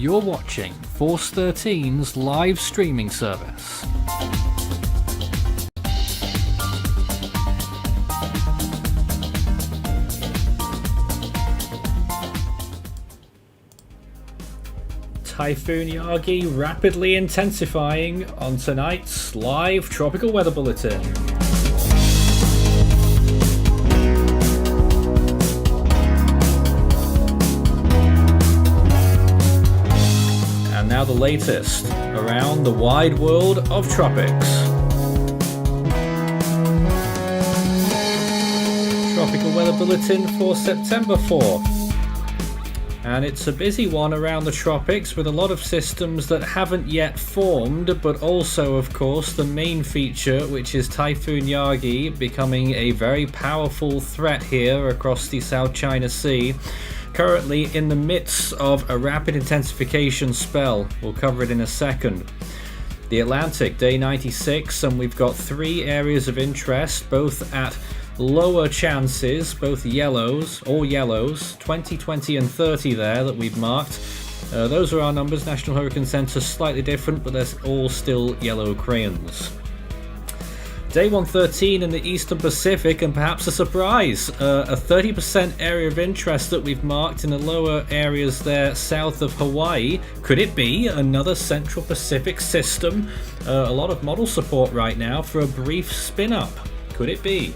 You're watching Force 13's live streaming service. Typhoon Yagi rapidly intensifying on tonight's live tropical weather bulletin. And now the latest around the wide world of tropics. Tropical weather bulletin for September 4th. And it's a busy one around the tropics with a lot of systems that haven't yet formed, but also, of course, the main feature, which is Typhoon Yagi, becoming a very powerful threat here across the South China Sea. Currently in the midst of a rapid intensification spell. We'll cover it in a second. The Atlantic, day 96, and we've got three areas of interest, both at lower chances, both yellows, all yellows, 20, 20 and 30 there that we've marked. Those are our numbers. National Hurricane Center slightly different, but they're all still yellow crayons. Day 113 in the Eastern Pacific, and perhaps a surprise, a 30% area of interest that we've marked in the lower areas there south of Hawaii. Could it be another Central Pacific system? A lot of model support right now for a brief spin-up. Could it be?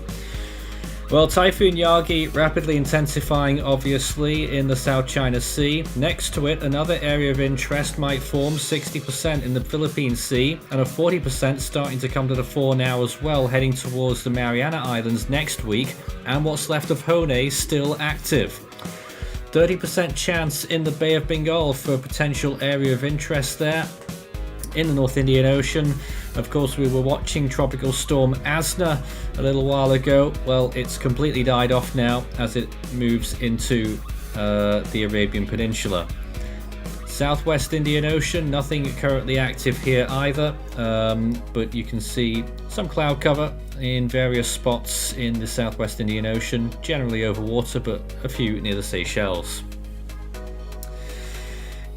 Well, Typhoon Yagi rapidly intensifying, obviously, in the South China Sea. Next to it, another area of interest might form, 60% in the Philippine Sea, and a 40% starting to come to the fore now as well, heading towards the Mariana Islands next week, and what's left of Hainan still active. 30% chance in the Bay of Bengal for a potential area of interest there. In the North Indian Ocean, of course, we were watching Tropical Storm Yagi a little while ago. Well, it's completely died off now as it moves into the Arabian Peninsula. Southwest Indian Ocean, nothing currently active here either, but you can see some cloud cover in various spots in the Southwest Indian Ocean, generally over water, but a few near the Seychelles.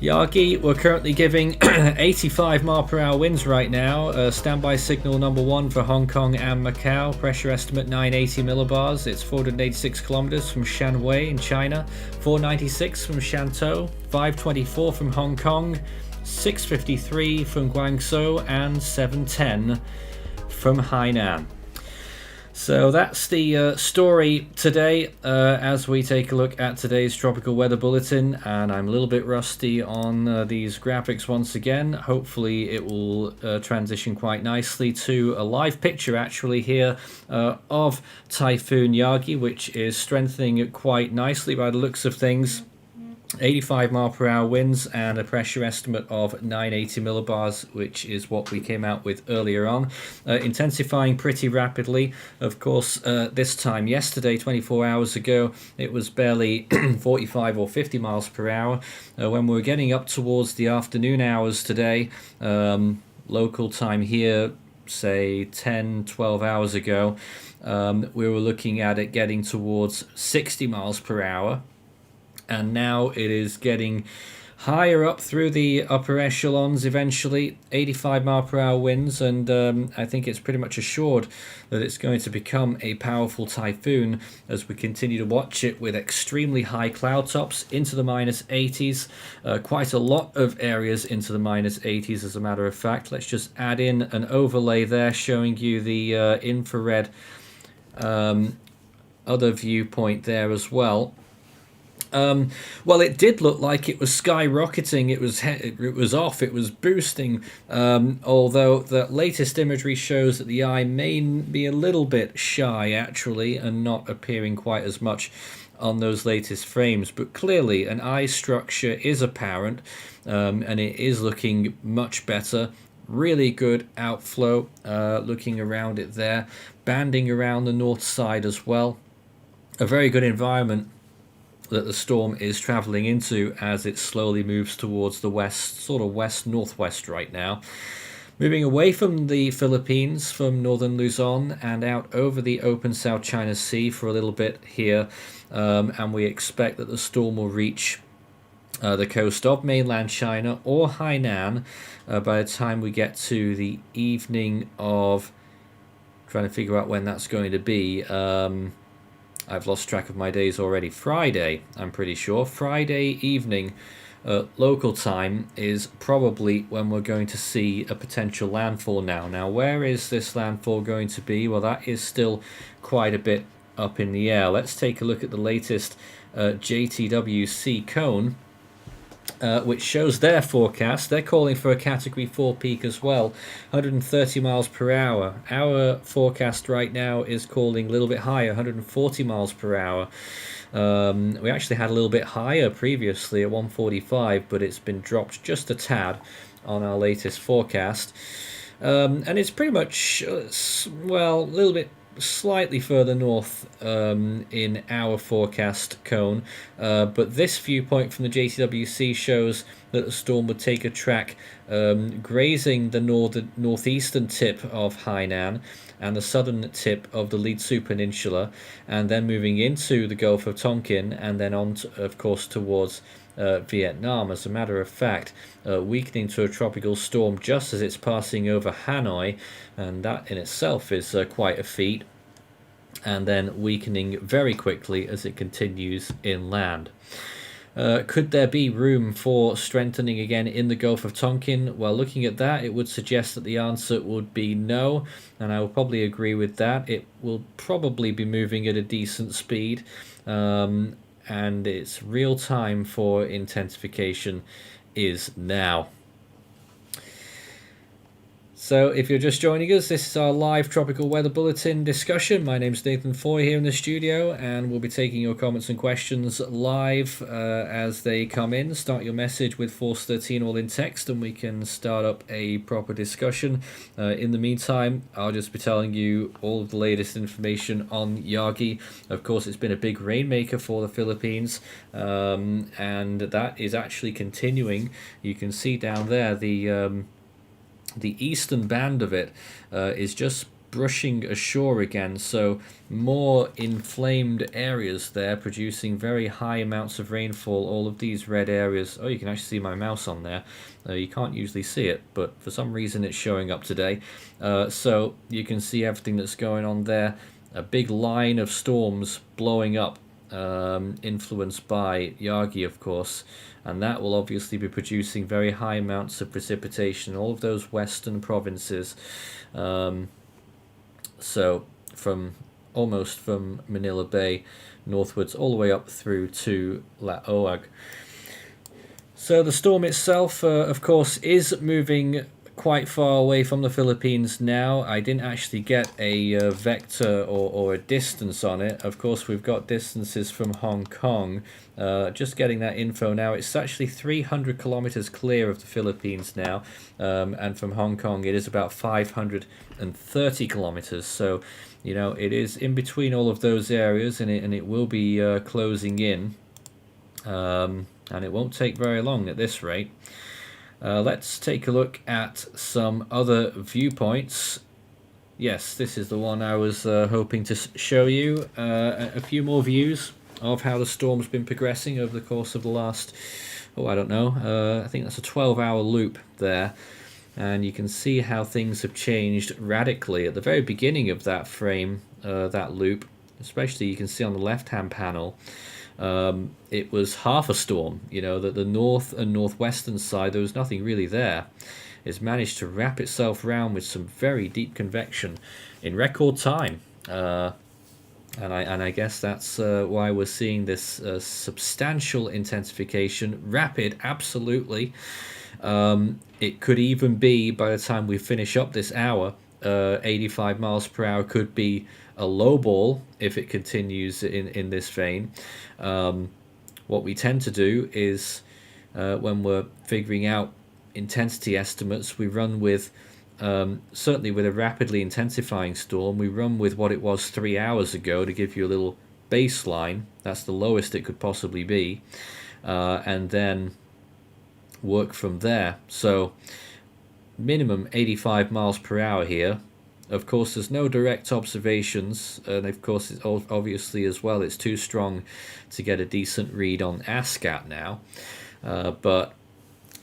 Yagi, we're currently giving 85 mph winds right now. Standby signal number 1 for Hong Kong and Macau. Pressure estimate 980 millibars. It's 486 kilometers from Shanwei in China, 496 from Shantou, 524 from Hong Kong, 653 from Guangzhou, and 710 from Hainan. So that's the story today as we take a look at today's tropical weather bulletin, and I'm a little bit rusty on these graphics once again. Hopefully it will transition quite nicely to a live picture actually here of Typhoon Yagi, which is strengthening quite nicely by the looks of things. 85 mph winds and a pressure estimate of 980 millibars, which is what we came out with earlier on. Intensifying pretty rapidly. Of course, this time yesterday, 24 hours ago, it was barely 45 or 50 miles per hour. When we were getting up towards the afternoon hours today, local time here, say 10, 12 hours ago, we were looking at it getting towards 60 miles per hour. And now it is getting higher up through the upper echelons eventually, 85 mph winds, and I think it's pretty much assured that it's going to become a powerful typhoon as we continue to watch it with extremely high cloud tops into the minus 80s, quite a lot of areas into the minus 80s as a matter of fact. Let's just add in an overlay there showing you the infrared other viewpoint there as well. Well, it did look like it was skyrocketing. It was off. It was boosting. Although the latest imagery shows that the eye may be a little bit shy, actually, and not appearing quite as much on those latest frames. But clearly, an eye structure is apparent, and it is looking much better. Really good outflow. Looking around it there, banding around the north side as well. A very good environment that the storm is traveling into as it slowly moves towards the west, sort of west-northwest right now. Moving away from the Philippines, from northern Luzon, and out over the open South China Sea for a little bit here, and we expect that the storm will reach the coast of mainland China or Hainan by the time we get to the evening of, trying to figure out when that's going to be. I've lost track of my days already. Friday, I'm pretty sure. Friday evening, local time, is probably when we're going to see a potential landfall now. Now, where is this landfall going to be? Well, that is still quite a bit up in the air. Let's take a look at the latest JTWC cone, which shows their forecast. They're calling for a Category 4 peak as well, 130 miles per hour. Our forecast right now is calling a little bit higher, 140 miles per hour. We actually had a little bit higher previously at 145, but it's been dropped just a tad on our latest forecast. And it's pretty much, well, a little bit slightly further north in our forecast cone, but this viewpoint from the JTWC shows that the storm would take a track grazing the northeastern tip of Hainan and the southern tip of the Leizhou Peninsula, and then moving into the Gulf of Tonkin, and then on, of course, towards Vietnam. As a matter of fact, weakening to a tropical storm just as it's passing over Hanoi, and that in itself is quite a feat, and then weakening very quickly as it continues inland. Could there be room for strengthening again in the Gulf of Tonkin? Well, looking at that, it would suggest that the answer would be no, and I will probably agree with that. It will probably be moving at a decent speed, and its real time for intensification is now. So if you're just joining us, this is our live tropical weather bulletin discussion. My name's Nathan Foy here in the studio, and we'll be taking your comments and questions live as they come in. Start your message with Force 13 all in text, and we can start up a proper discussion. In the meantime, I'll just be telling you all of the latest information on Yagi. Of course, it's been a big rainmaker for the Philippines, and that is actually continuing. You can see down there the eastern band of it is just brushing ashore again, so more inflamed areas there, producing very high amounts of rainfall. All of these red areas, oh, you can actually see my mouse on there. You can't usually see it, but for some reason it's showing up today. So you can see everything that's going on there. A big line of storms blowing up, influenced by Yagi, of course, and that will obviously be producing very high amounts of precipitation in all of those western provinces. So almost from Manila Bay northwards all the way up through to Laoag. So the storm itself, of course, is moving quite far away from the Philippines now. I didn't actually get a vector or a distance on it. Of course, we've got distances from Hong Kong. Just getting that info now. It's actually 300 kilometers clear of the Philippines now, and from Hong Kong it is about 530 kilometers. So, you know, it is in between all of those areas, and it will be closing in, and it won't take very long at this rate. Let's take a look at some other viewpoints. Yes, this is the one I was hoping to show you. A few more views of how the storm's been progressing over the course of the last, I don't know, I think that's a 12-hour loop there. And you can see how things have changed radically at the very beginning of that frame, that loop. Especially you can see on the left-hand panel, it was half a storm. You know, that the north and northwestern side, there was nothing really there. It's managed to wrap itself around with some very deep convection in record time, and I guess that's why we're seeing this substantial intensification. Rapid, absolutely. It could even be, by the time we finish up this hour, 85 miles per hour could be a low ball if it continues in this vein. What we tend to do is, when we're figuring out intensity estimates, we run with, certainly with a rapidly intensifying storm, we run with what it was 3 hours ago to give you a little baseline. That's the lowest it could possibly be, and then work from there. So minimum 85 miles per hour here. Of course, there's no direct observations, and of course, it's obviously as well, it's too strong to get a decent read on ASCAT now. but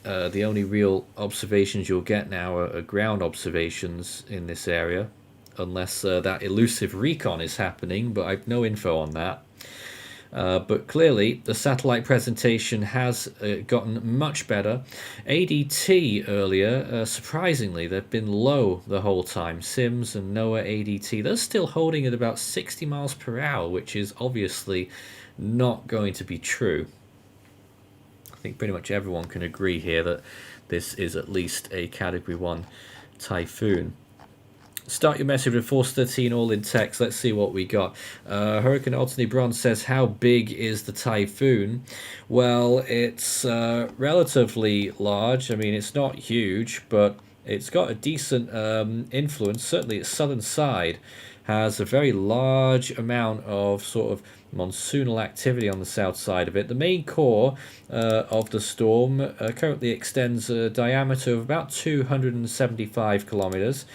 the only real observations you'll get now are ground observations in this area, unless that elusive recon is happening, but I've no info on that. But clearly, the satellite presentation has gotten much better. ADT earlier, surprisingly, they've been low the whole time. SIMS and NOAA ADT, they're still holding at about 60 miles per hour, which is obviously not going to be true. I think pretty much everyone can agree here that this is at least a Category 1 Typhoon. Start your message with Force 13 all in text. Let's see what we got. Hurricane Altony Bronze says, how big is the Typhoon? Well, it's relatively large. I mean, it's not huge, but it's got a decent influence. Certainly its southern side has a very large amount of sort of monsoonal activity on the south side of it. The main core of the storm currently extends a diameter of about 275 kilometers.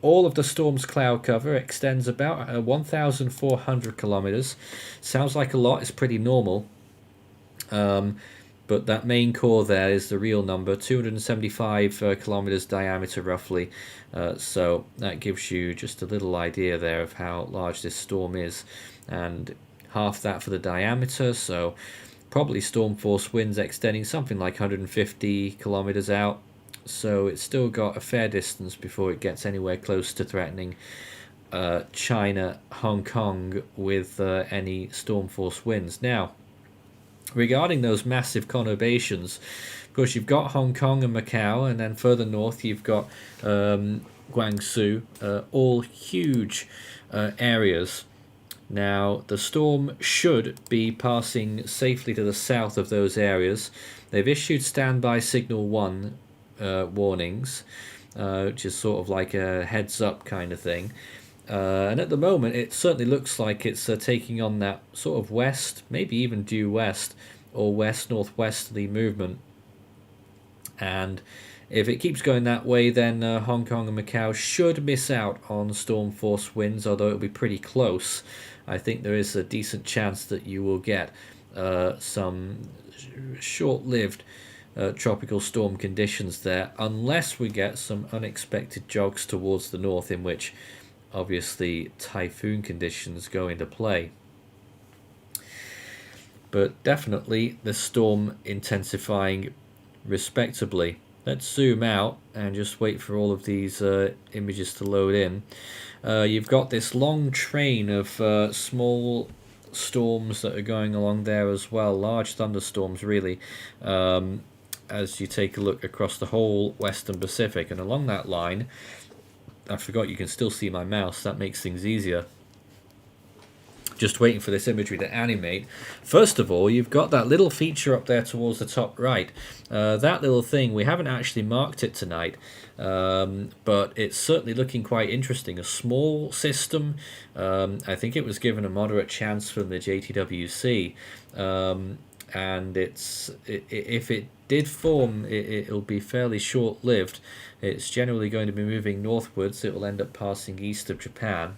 All of the storm's cloud cover extends about 1,400 kilometers. Sounds like a lot, it's pretty normal. But that main core there is the real number, 275 kilometers diameter roughly. So that gives you just a little idea there of how large this storm is. And half that for the diameter, so probably storm force winds extending something like 150 kilometers out. So it's still got a fair distance before it gets anywhere close to threatening China, Hong Kong with any storm force winds. Now, regarding those massive conurbations, of course, you've got Hong Kong and Macau, and then further north you've got Guangzhou, all huge areas. Now, the storm should be passing safely to the south of those areas. They've issued standby signal 1 warnings, which is sort of like a heads up kind of thing. And at the moment, it certainly looks like it's taking on that sort of west, maybe even due west or west-northwesterly movement. And if it keeps going that way, then Hong Kong and Macau should miss out on storm force winds, although it'll be pretty close. I think there is a decent chance that you will get some short-lived tropical storm conditions there, unless we get some unexpected jogs towards the north, in which obviously typhoon conditions go into play. But definitely the storm intensifying respectably. Let's zoom out and just wait for all of these images to load in. You've got this long train of small storms that are going along there as well, large thunderstorms really, as you take a look across the whole Western Pacific. And along that line, I forgot you can still see my mouse, that makes things easier. Just waiting for this imagery to animate. First of all, you've got that little feature up there towards the top right. That little thing, we haven't actually marked it tonight, but it's certainly looking quite interesting. A small system, I think it was given a moderate chance from the JTWC, and if it did form, it'll be fairly short-lived. It's generally going to be moving northwards. It will end up passing east of Japan.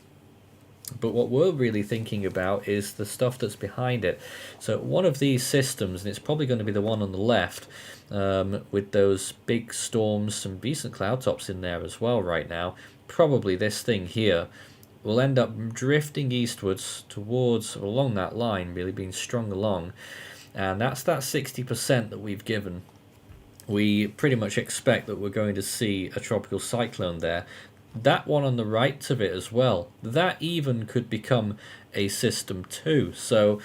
But what we're really thinking about is the stuff that's behind it. So one of these systems, and it's probably going to be the one on the left, with those big storms, some decent cloud tops in there as well right now, probably this thing here, will end up drifting eastwards towards, along that line, really being strung along. And that's that 60% that we've given. We pretty much expect that we're going to see a tropical cyclone there. That one on the right of it as well, that even could become a system too. So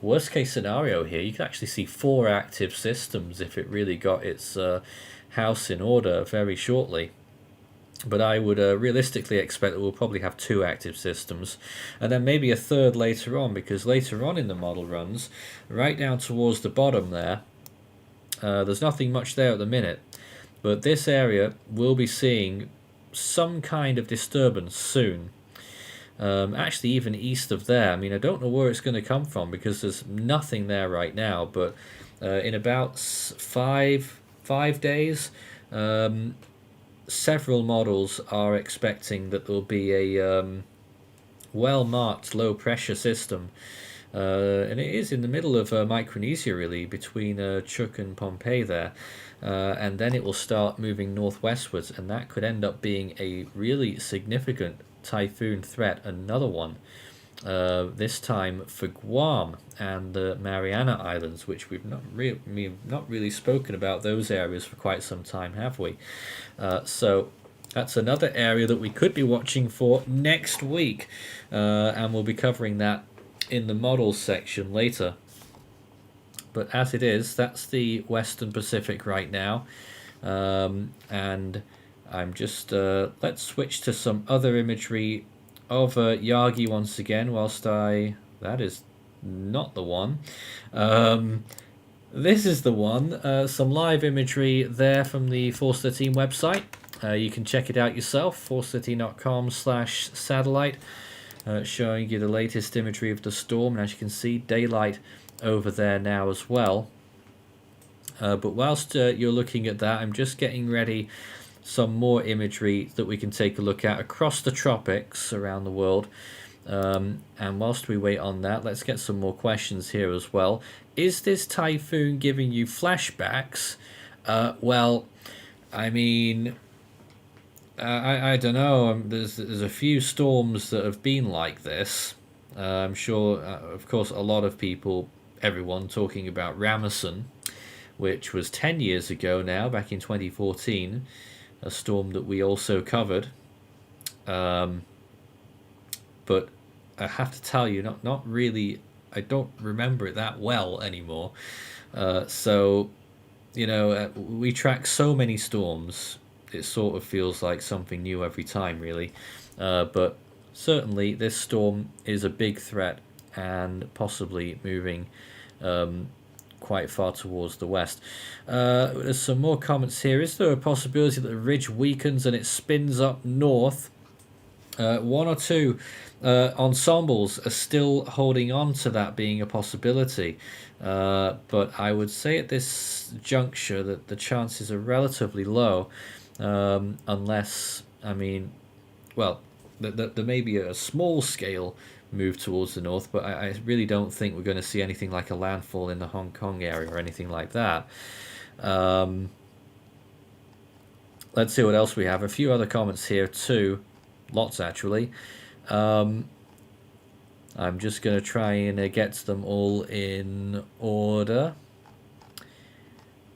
worst case scenario here, you could actually see 4 active systems if it really got its house in order very shortly. But I would realistically expect that we'll probably have 2 active systems, and then maybe a third later on, because later on in the model runs, right down towards the bottom there, there's nothing much there at the minute, but this area will be seeing some kind of disturbance soon. Actually even east of there. I mean, I don't know where it's going to come from because there's nothing there right now, but in about 5 days, several models are expecting that there'll be a well-marked low-pressure system and it is in the middle of Micronesia, really, between Chuuk and Pompeii there. And then it will start moving northwestwards, and that could end up being a really significant typhoon threat, another one. This time for Guam and the Mariana Islands, which we've not really spoken about those areas for quite some time, have we? So that's another area that we could be watching for next week, and we'll be covering that in the models section later. But as it is, that's the Western Pacific right now, and I'm just let's switch to some other imagery of Yagi once again. That is not the one. This is the one. Some live imagery there from the Force 13 website. You can check it out yourself, force13.com/satellite, showing you the latest imagery of the storm. And as you can see, daylight over there now as well. But whilst you're looking at that, I'm just getting ready some more imagery that we can take a look at across the tropics around the world. And whilst we wait on that, let's get some more questions here as well. Is this typhoon giving you flashbacks? Well, I mean, I don't know. There's a few storms that have been like this. I'm sure, of course, a lot of people, everyone talking about Ramazan, which was 10 years ago now, back in 2014, a storm that we also covered. But I have to tell you, not really, I don't remember it that well anymore. So, we track so many storms, it sort of feels like something new every time, really. But certainly this storm is a big threat and possibly moving quite far towards the west. There's some more comments here. Is there a possibility that the ridge weakens and it spins up north? One or two ensembles are still holding on to that being a possibility. But I would say at this juncture that the chances are relatively low, unless, there may be a small scale move towards the north, but I really don't think we're going to see anything like a landfall in the Hong Kong area or anything like that. Let's see what else we have. A few other comments here too. Lots, actually. I'm just going to try and get them all in order.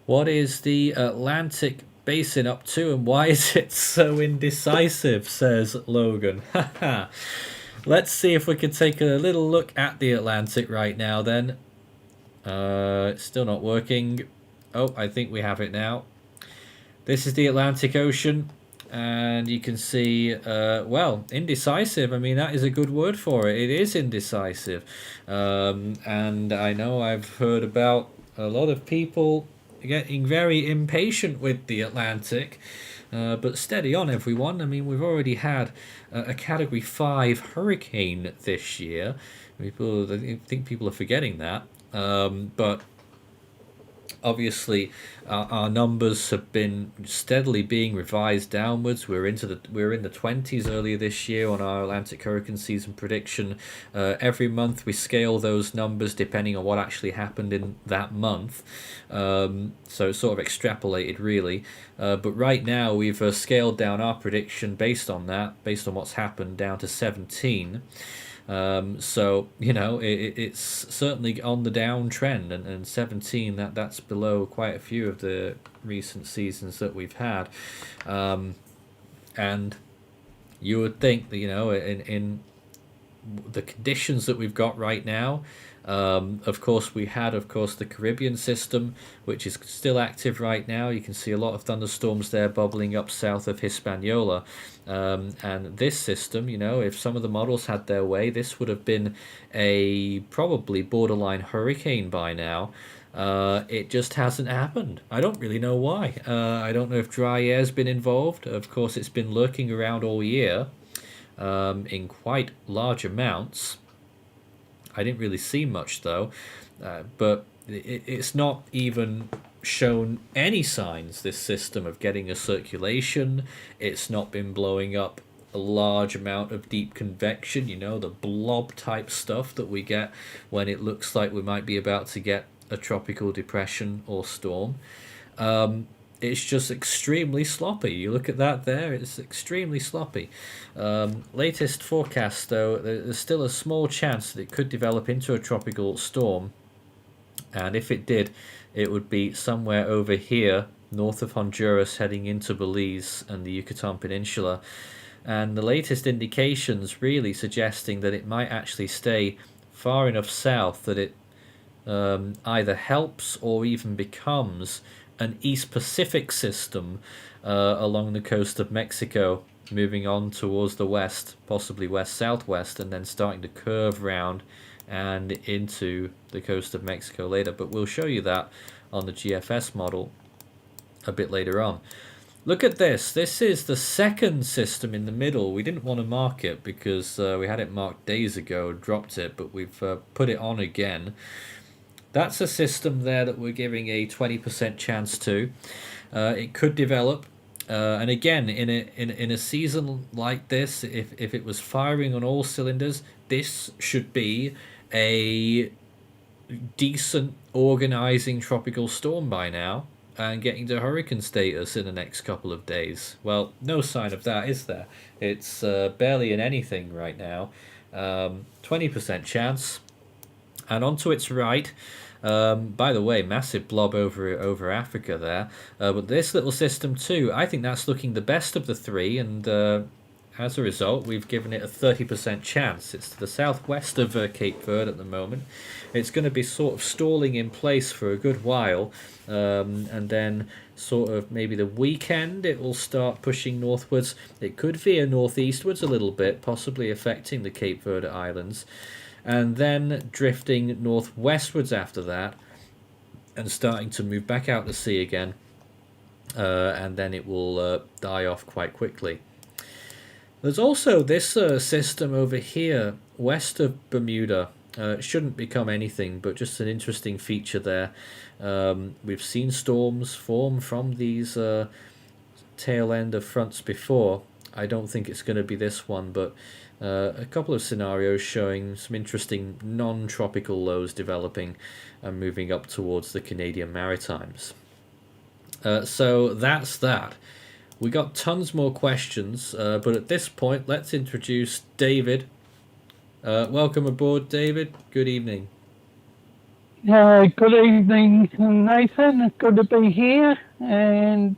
What is the Atlantic basin up to, and why is it so indecisive, says Logan. Let's see if we can take a little look at the Atlantic right now then. It's still not working. Oh, I think we have it now. This is the Atlantic Ocean, and you can see, indecisive. I mean, that is a good word for it. It is indecisive. And I know I've heard about a lot of people getting very impatient with the Atlantic. But steady on, everyone. I mean, we've already had a Category 5 hurricane this year. I think people are forgetting that. But obviously, our numbers have been steadily being revised downwards. We're in the 20s earlier this year on our Atlantic hurricane season prediction. Every month we scale those numbers depending on what actually happened in that month. So it's sort of extrapolated, really. But right now we've scaled down our prediction based on what's happened, down to 17. So it's certainly on the downtrend, and 17, that's below quite a few of the recent seasons that we've had. And you would think that in the conditions that we've got right now, of course we had the Caribbean system, which is still active right now. You can see a lot of thunderstorms there bubbling up south of Hispaniola. And this system, if some of the models had their way, this would have been a probably borderline hurricane by now. It just hasn't happened. I don't really know why. I don't know if dry air's been involved. Of course, it's been lurking around all year in quite large amounts. I didn't really see much, though. But it's not even shown any signs, this system, of getting a circulation. It's not been blowing up a large amount of deep convection, you know, the blob type stuff that we get when it looks like we might be about to get a tropical depression or storm. It's just extremely sloppy. You look at that there, it's extremely sloppy. Latest forecast, though, there's still a small chance that it could develop into a tropical storm. And if it did, it would be somewhere over here, north of Honduras, heading into Belize and the Yucatan Peninsula. And the latest indications really suggesting that it might actually stay far enough south that it either helps or even becomes an East Pacific system along the coast of Mexico, moving on towards the west, possibly west-southwest, and then starting to curve round and into the coast of Mexico later. But we'll show you that on the GFS model a bit later on. Look at this. This is the second system in the middle. We didn't want to mark it because we had it marked days ago, dropped it, but we've put it on again. That's a system there that we're giving a 20% chance to. It could develop. And again, in a season like this, if it was firing on all cylinders, this should be a decent organizing tropical storm by now and getting to hurricane status in the next couple of days. Well, no sign of that, is there? It's barely in anything right now. 20% chance. And onto its right, by the way, massive blob over Africa there. But this little system too, I think that's looking the best of the three, and as a result, we've given it a 30% chance. It's to the southwest of Cape Verde at the moment. It's going to be sort of stalling in place for a good while, and then sort of maybe the weekend it will start pushing northwards. It could veer northeastwards a little bit, possibly affecting the Cape Verde Islands, and then drifting northwestwards after that and starting to move back out to sea again, and then it will die off quite quickly. There's also this system over here west of Bermuda. It shouldn't become anything, but just an interesting feature there. We've seen storms form from these tail end of fronts before. I don't think it's going to be this one, but a couple of scenarios showing some interesting non-tropical lows developing and moving up towards the Canadian Maritimes. So that's that. We got tons more questions, but at this point, let's introduce David. Welcome aboard, David. Good evening. Good evening, Nathan. It's good to be here, and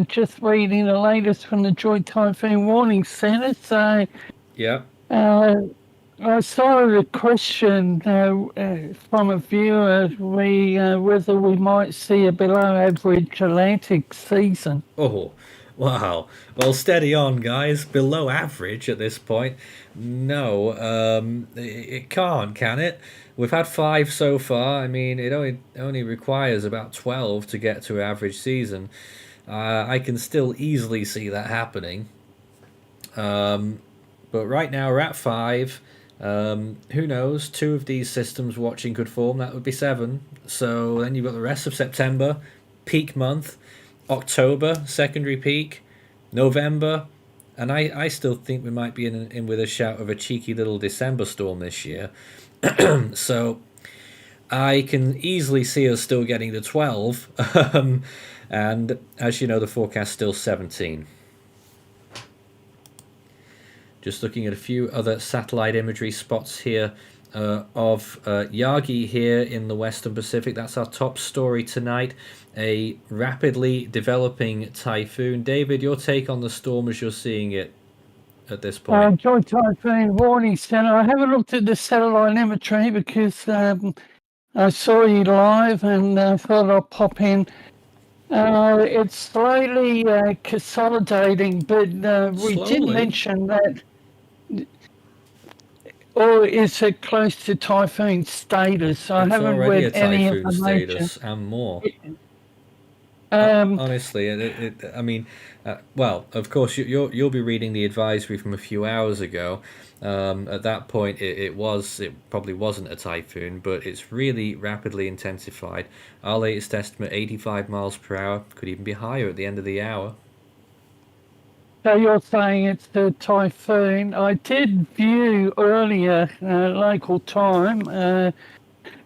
just reading the latest from the Joint Typhoon Warning Centre. So, yeah, I saw a question from a viewer whether we might see a below-average Atlantic season. Oh, wow. Well, steady on, guys. Below average at this point. No, it can't, can it? We've had 5 so far. I mean, it only requires about 12 to get to average season. I can still easily see that happening. But right now we're at 5. Who knows? 2 of these systems watching could form. That would be 7. So then you've got the rest of September, peak month. October, secondary peak, November, and I still think we might be in with a shout of a cheeky little December storm this year. So I can easily see us still getting to 12, and as you know, the forecast still 17. Just looking at a few other satellite imagery spots here of Yagi here in the Western Pacific. That's our top story tonight. A rapidly developing typhoon. David, your take on the storm as you're seeing it at this point? Joint Typhoon Warning Centre. I haven't looked at the satellite imagery because I saw you live and thought I'd pop in. It's slowly consolidating, but we did mention that. Or is it close to typhoon status? I haven't read any information. Status and more. Honestly, I mean, well, of course, you'll be reading the advisory from a few hours ago. At that point, it probably wasn't a typhoon, but it's really rapidly intensified. Our latest estimate, 85 miles per hour, could even be higher at the end of the hour. So you're saying it's the typhoon. I did view earlier, local time, the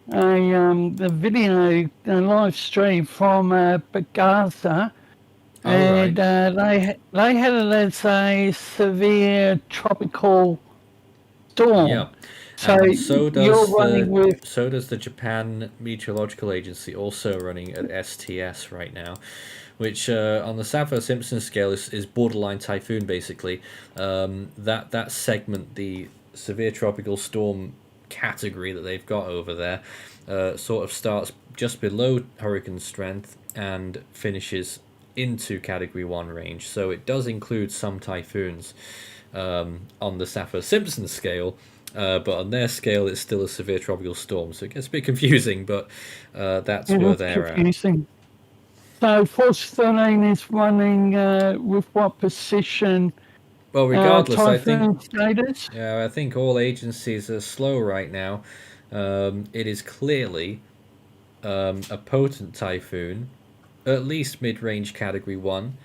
video live stream from Gaza, Oh, right. and they had it as a severe tropical storm. Yep. So And you're running with so does the Japan Meteorological Agency, also running at STS right now, which on the Saffir-Simpson scale is borderline typhoon basically. That segment, the severe tropical storm category that they've got over there, sort of starts just below hurricane strength and finishes into Category 1 range. So it does include some typhoons on the Saffir-Simpson scale, but on their scale it's still a severe tropical storm. So it gets a bit confusing, but that's where they're confusing. So Force 13 is running with what position? at. Well, regardless, Typhoon status? I think all agencies are slow right now. It is clearly a potent typhoon, at least mid-range Category 1.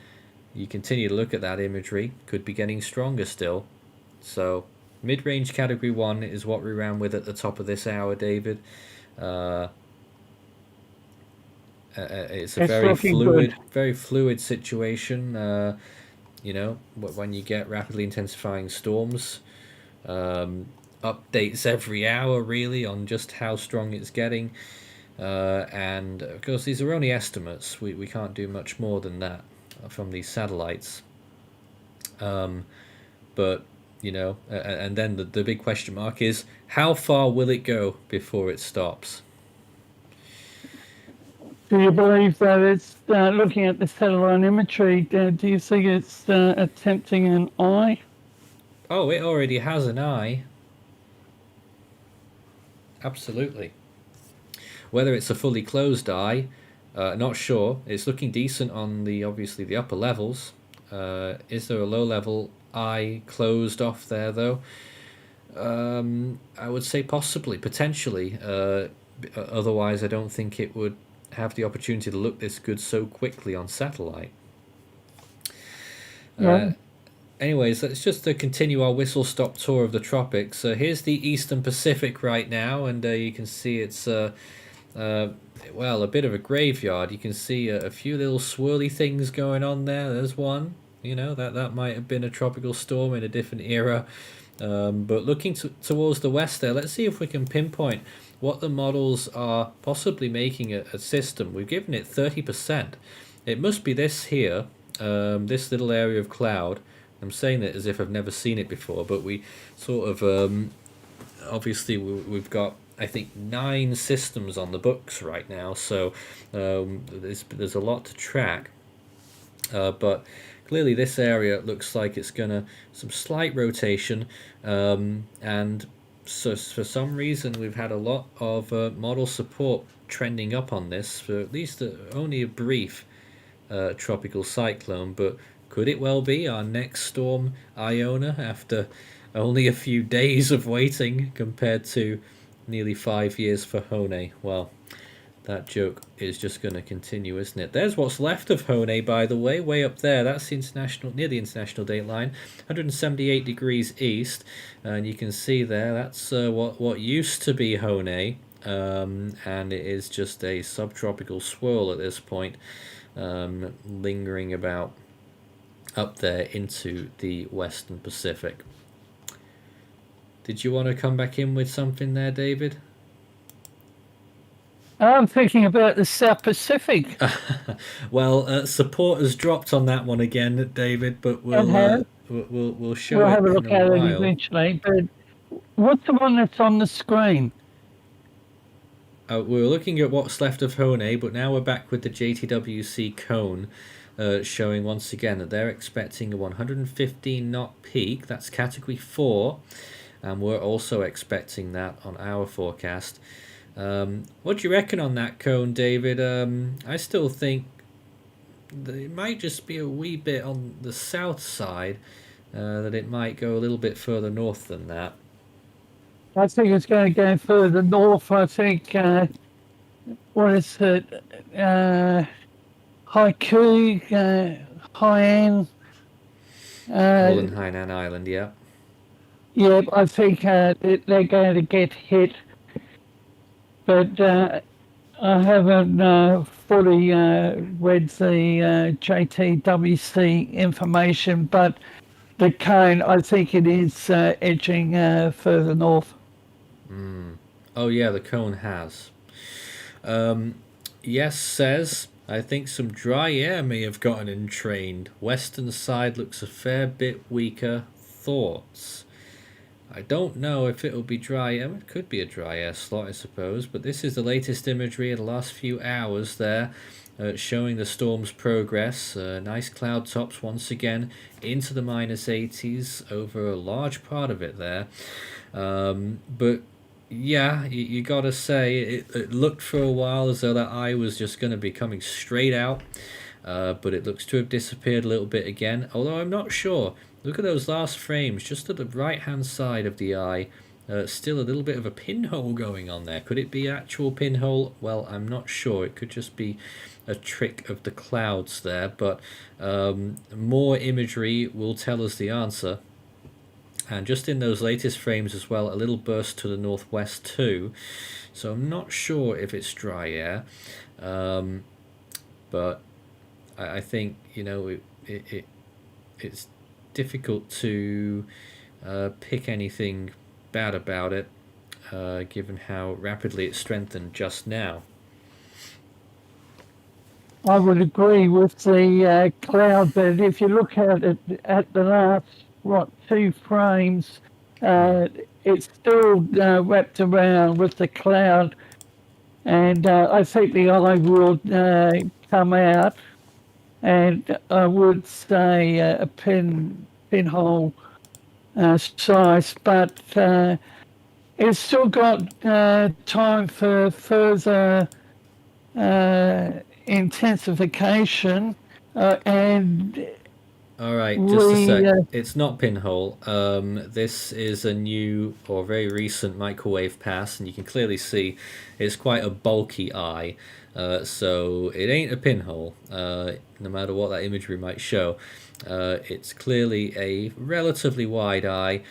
You continue to look at that imagery, could be getting stronger still. So mid-range Category 1 is what we ran with at the top of this hour, David. It's a very fluid situation. You know, when you get rapidly intensifying storms, updates every hour really on just how strong it's getting. And of course, these are only estimates. We can't do much more than that from these satellites. But you know, and then the big question mark is how far will it go before it stops? Do you believe that it's looking at the satellite imagery? Do you think it's attempting an eye? Oh, it already has an eye. Absolutely. Whether it's a fully closed eye, not sure. It's looking decent on obviously the upper levels. Is there a low level eye closed off there though? I would say possibly, potentially. Otherwise, I don't think it would have the opportunity to look this good so quickly on satellite. Anyways, let's just continue our whistle-stop tour of the tropics. Here's the Eastern Pacific right now, and you can see it's well, a bit of a graveyard. You can see a few little swirly things going on there. There's one. You know, that might have been a tropical storm in a different era. But looking towards the west there, let's see if we can pinpoint what the models are possibly making a system. We've given it 30%. It must be this here, this little area of cloud. I'm saying that as if I've never seen it before, but we sort of, obviously we've got, I think, 9 systems on the books right now, so there's a lot to track. But clearly this area looks like it's gonna some slight rotation, and so for some reason we've had a lot of model support trending up on this for at least only a brief tropical cyclone. But could it well be our next storm Iona after only a few days of waiting compared to nearly 5 years for Hone? Well, that joke is just going to continue, isn't it? There's what's left of Hone, by the way up there. That's near the international date line, 178 degrees east, and you can see there that's what used to be Hone, and it is just a subtropical swirl at this point, lingering about up there into the Western Pacific. Did you want to come back in with something there, David? I'm thinking about the South Pacific. Well, support has dropped on that one again, David, but we'll show we'll it have a look in a at while. it eventually. But what's the one that's on the screen? We were looking at what's left of Hone, but now we're back with the JTWC cone, showing once again that they're expecting a 115 knot peak. That's Category 4, and we're also expecting that on our forecast. What do you reckon on that cone, David? I still think that it might just be a wee bit on the south side, that it might go a little bit further north than that. I think it's going to go further north. I think, what is it? Haiku, Hainan. Northern Hainan Island, yeah. Yeah, I think they're going to get hit, but I haven't fully read the JTWC information, but the cone, I think it is edging further north. Oh yeah, the cone has. Yes says, I think some dry air may have gotten entrained. Western side looks a fair bit weaker. Thoughts? I don't know if it'll be dry air. It could be a dry air slot, I suppose, but this is the latest imagery of the last few hours there, showing the storm's progress. Nice cloud tops once again into the minus 80s over a large part of it there. But yeah, you gotta say, it looked for a while as though that eye was just going to be coming straight out, but it looks to have disappeared a little bit again, although I'm not sure. Look at those last frames, just to the right hand side of the eye, still a little bit of a pinhole going on there. Could it be actual pinhole? Well, I'm not sure. It could just be a trick of the clouds there, but more imagery will tell us the answer. And just in those latest frames as well, a little burst to the northwest too. So I'm not sure if it's dry air, but I think, you know, it's difficult to pick anything bad about it, given how rapidly it strengthened just now. I would agree with the cloud, but if you look at it at the last, 2 frames, it's still wrapped around with the cloud, and I think the eye will come out, and I would say a pinhole size, but it's still got time for further intensification, and all right, just a sec. It's not pinhole. This is a new or very recent microwave pass, and you can clearly see it's quite a bulky eye. So it ain't a pinhole, no matter what that imagery might show. It's clearly a relatively wide eye,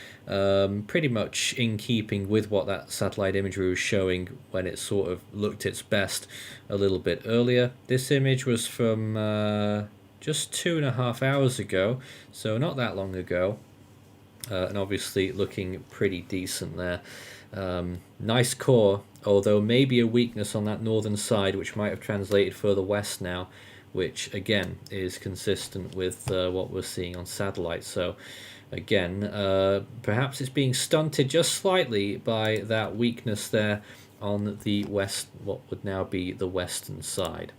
pretty much in keeping with what that satellite imagery was showing when it sort of looked its best a little bit earlier. This image was from just 2.5 hours ago, so not that long ago, and obviously looking pretty decent there. Nice core, although maybe a weakness on that northern side, which might have translated further west now, which again is consistent with what we're seeing on satellite. So again, perhaps it's being stunted just slightly by that weakness there on the west, what would now be the western side.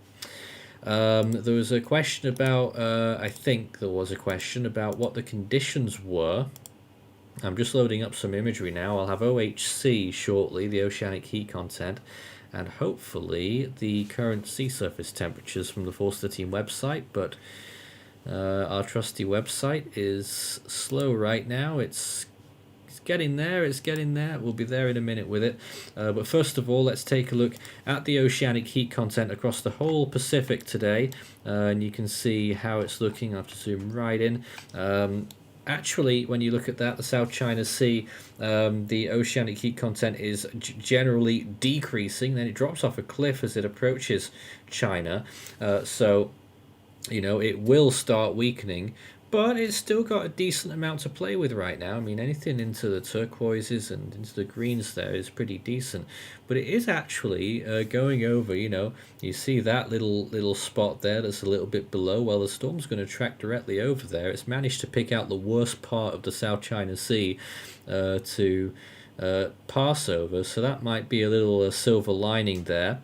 There was a question about, I think there was a question about what the conditions were. I'm just loading up some imagery now. I'll have OHC shortly, the oceanic heat content, and hopefully the current sea surface temperatures from the Force 13 website, but our trusty website is slow right now. It's getting there, we'll be there in a minute with it, but first of all, let's take a look at the oceanic heat content across the whole Pacific today, and you can see how it's looking. I have to zoom right in. Actually, when you look at that, the South China Sea, the oceanic heat content is generally decreasing, then it drops off a cliff as it approaches China, so you know, it will start weakening, but it's still got a decent amount to play with right now. I mean, anything into the turquoises and into the greens there is pretty decent, but it is actually going over, you know, you see that little spot there that's a little bit below. Well, the storm's going to track directly over there. It's managed to pick out the worst part of the South China Sea to pass over, so that might be a little silver lining there.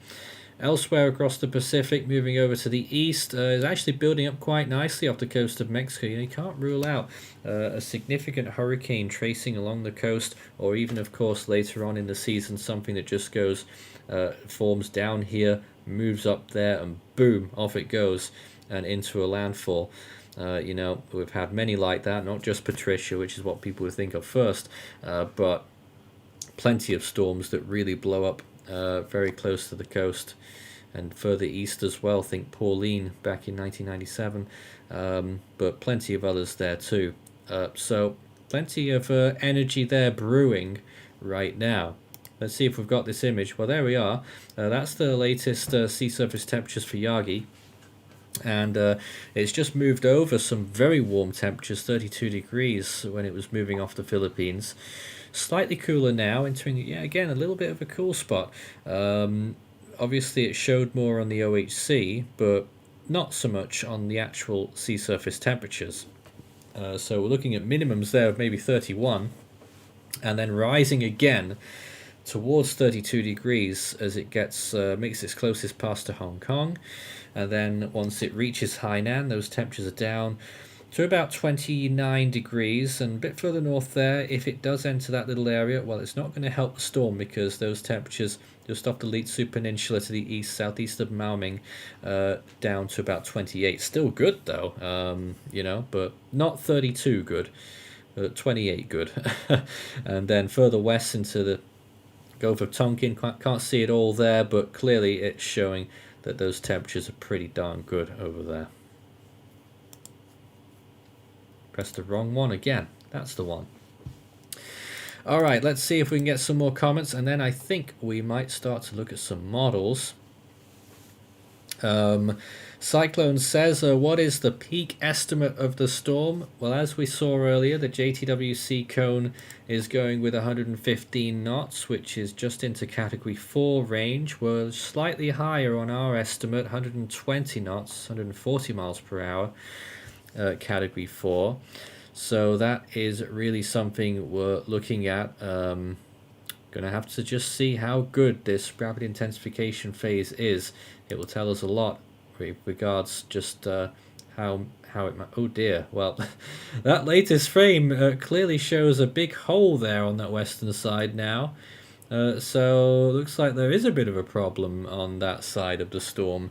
Elsewhere across the Pacific, moving over to the east, is actually building up quite nicely off the coast of Mexico. You know, you can't rule out a significant hurricane tracing along the coast, or even, of course, later on in the season, something that just goes, forms down here, moves up there, and boom, off it goes, and into a landfall. You know, we've had many like that, not just Patricia, which is what people would think of first, but plenty of storms that really blow up very close to the coast and further east as well. Think Pauline back in 1997, but plenty of others there too. So plenty of energy there brewing right now. Let's see if we've got this image. Well, there we are. That's the latest sea surface temperatures for Yagi. And it's just moved over some very warm temperatures, 32 degrees when it was moving off the Philippines. Slightly cooler now, entering, yeah, again, a little bit of a cool spot. Obviously, it showed more on the OHC, but not so much on the actual sea surface temperatures. So we're looking at minimums there of maybe 31, and then rising again towards 32 degrees as it gets makes its closest pass to Hong Kong. And then once it reaches Hainan, those temperatures are down to about 29 degrees, and a bit further north there, if it does enter that little area, well, it's not going to help the storm because those temperatures just off the Leetsu Peninsula to the east, southeast of Maoming, down to about 28. Still good though, you know, but not 32 good, 28 good. And then further west into the Gulf of Tonkin, can't see it all there, but clearly it's showing that those temperatures are pretty darn good over there. Press the wrong one again. That's the one. All right, let's see if we can get some more comments, and then I think we might start to look at some models. Cyclone says, what is the peak estimate of the storm? Well, as we saw earlier, the JTWC cone is going with 115 knots, which is just into Category 4 range. We're slightly higher on our estimate, 120 knots, 140 miles per hour, Category 4. So that is really something we're looking at. Going to have to just see how good this rapid intensification phase is. It will tell us a lot with regards just how it might... Oh dear, well, that latest frame clearly shows a big hole there on that western side now. So looks like there is a bit of a problem on that side of the storm,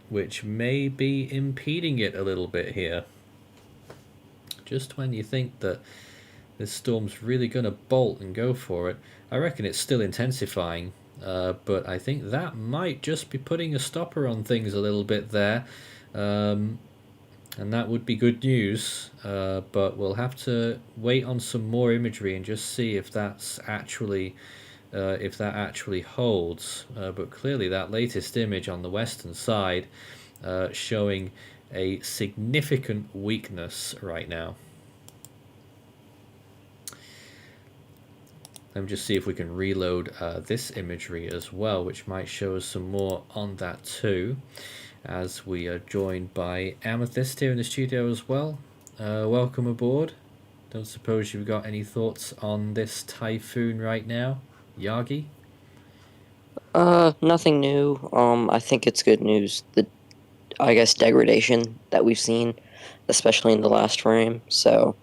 which may be impeding it a little bit here. Just when you think that this storm's really going to bolt and go for it, I reckon it's still intensifying. But I think that might just be putting a stopper on things a little bit there. And that would be good news. But we'll have to wait on some more imagery and just see if that's actually... if that actually holds. But clearly that latest image on the western side showing a significant weakness right now. Let me just see if we can reload this imagery as well, which might show us some more on that too, as we are joined by Amethyst here in the studio as well. Welcome aboard. Don't suppose you've got any thoughts on this typhoon right now, Yagi? Nothing new. I think it's good news. I guess, degradation that we've seen, especially in the last frame. So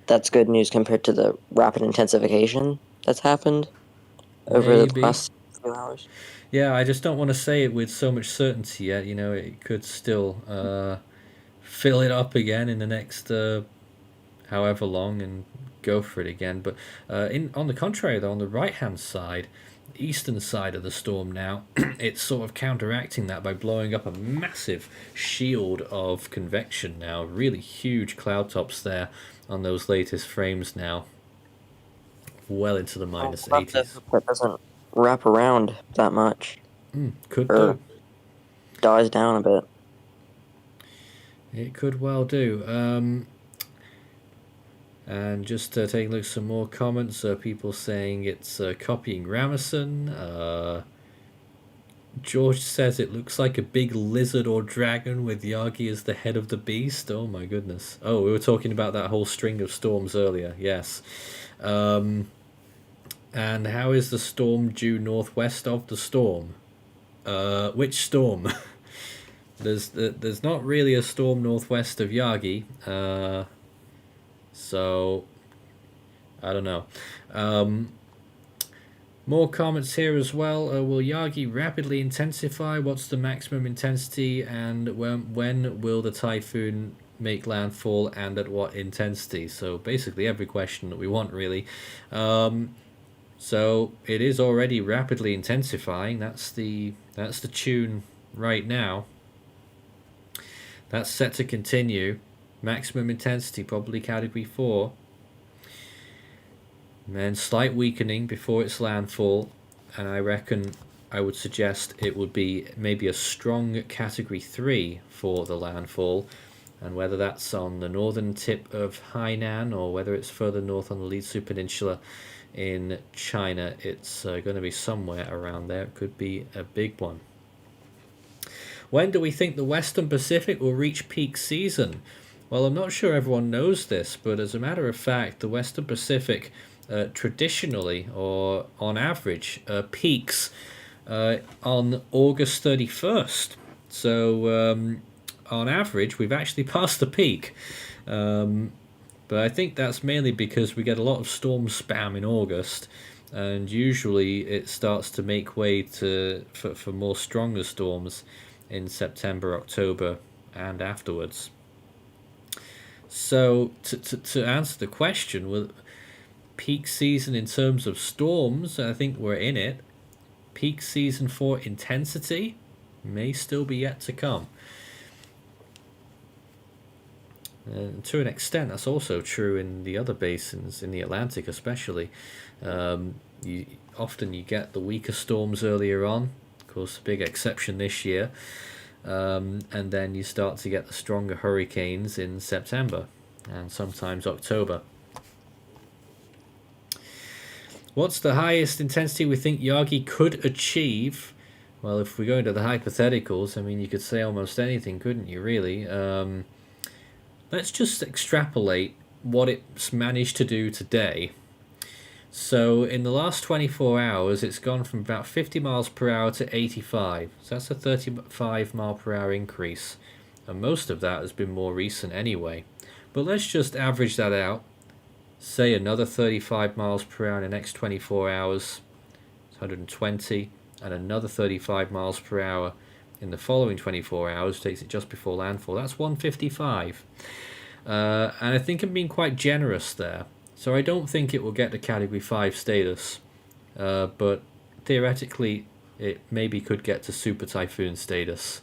that's good news compared to the rapid intensification that's happened over the past few hours. Yeah, I just don't want to say it with so much certainty yet. You know, it could still fill it up again in the next however long and go for it again. But on the contrary, though, on the right-hand side, eastern side of the storm now, it's sort of counteracting that by blowing up a massive shield of convection now. Really huge cloud tops there on those latest frames now. Well into the minus 80s. That doesn't wrap around that much. Could do. Dies down a bit. It could well do. And just taking a look at some more comments, people saying it's copying Ramazan. George says it looks like a big lizard or dragon with Yagi as the head of the beast. Oh my goodness. Oh, we were talking about that whole string of storms earlier. Yes. And how is the storm due northwest of the storm? Which storm? There's not really a storm northwest of Yagi. So, I don't know. More comments here as well. Will Yagi rapidly intensify? What's the maximum intensity? And when will the typhoon make landfall and at what intensity? So basically every question that we want, really. So it is already rapidly intensifying. That's the tune right now. That's set to continue. Maximum intensity, probably category 4. And then slight weakening before its landfall. And I reckon I would suggest it would be maybe a strong category 3 for the landfall. And whether that's on the northern tip of Hainan or whether it's further north on the Litsu Peninsula in China, it's going to be somewhere around there. It could be a big one. When do we think the Western Pacific will reach peak season? Well, I'm not sure everyone knows this, but as a matter of fact, the Western Pacific traditionally, or on average, peaks on August 31st. So on average, we've actually passed the peak. But I think that's mainly because we get a lot of storm spam in August, and usually it starts to make way for more stronger storms in September, October, and afterwards. So to answer the question, with peak season in terms of storms, I think we're in it. Peak season for intensity may still be yet to come. And to an extent, that's also true in the other basins, in the Atlantic especially. You get the weaker storms earlier on. Of course, a big exception this year. And then you start to get the stronger hurricanes in September and sometimes October. What's the highest intensity we think Yagi could achieve? Well, if we go into the hypotheticals, I mean, you could say almost anything, couldn't you, really? Let's just extrapolate what it's managed to do today. So in the last 24 hours, it's gone from about 50 miles per hour to 85. So that's a 35 mile per hour increase. And most of that has been more recent anyway. But let's just average that out. Say another 35 miles per hour in the next 24 hours. It's 120. And another 35 miles per hour in the following 24 hours. Takes it just before landfall. That's 155. And I think I'm being quite generous there. So I don't think it will get to Category 5 status, but theoretically it maybe could get to Super Typhoon status.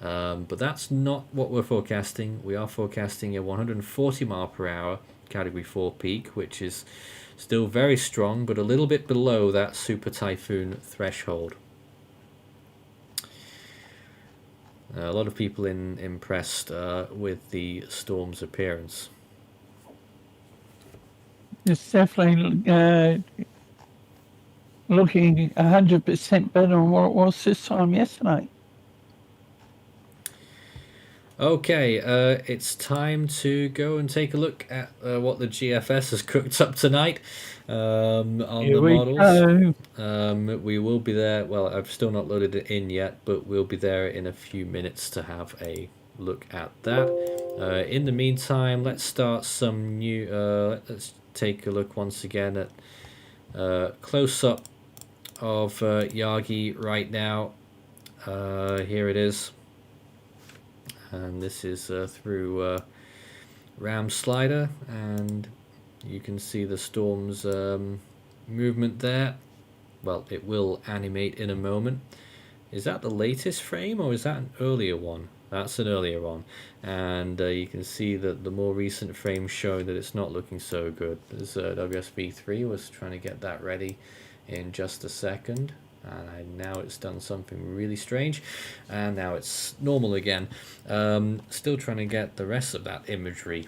But that's not what we're forecasting. We are forecasting a 140 mile per hour Category 4 peak, which is still very strong, but a little bit below that Super Typhoon threshold. A lot of people impressed with the storm's appearance. It's definitely looking 100% better than what it was this time yesterday. Okay, it's time to go and take a look at what the GFS has cooked up tonight on Here the we models. go. We will be there. Well, I've still not loaded it in yet, but we'll be there in a few minutes to have a look at that. In the meantime, let's start some new. Let's take a look once again at close-up of Yagi right now. Here it is. And this is through RAM Slider, and you can see the storm's movement there. Well, it will animate in a moment. Is that the latest frame, or is that an earlier one? That's an earlier one, and you can see that the more recent frames show that it's not looking so good. There's WSV3 was trying to get that ready in just a second. And now it's done something really strange, and now it's normal again. Still trying to get the rest of that imagery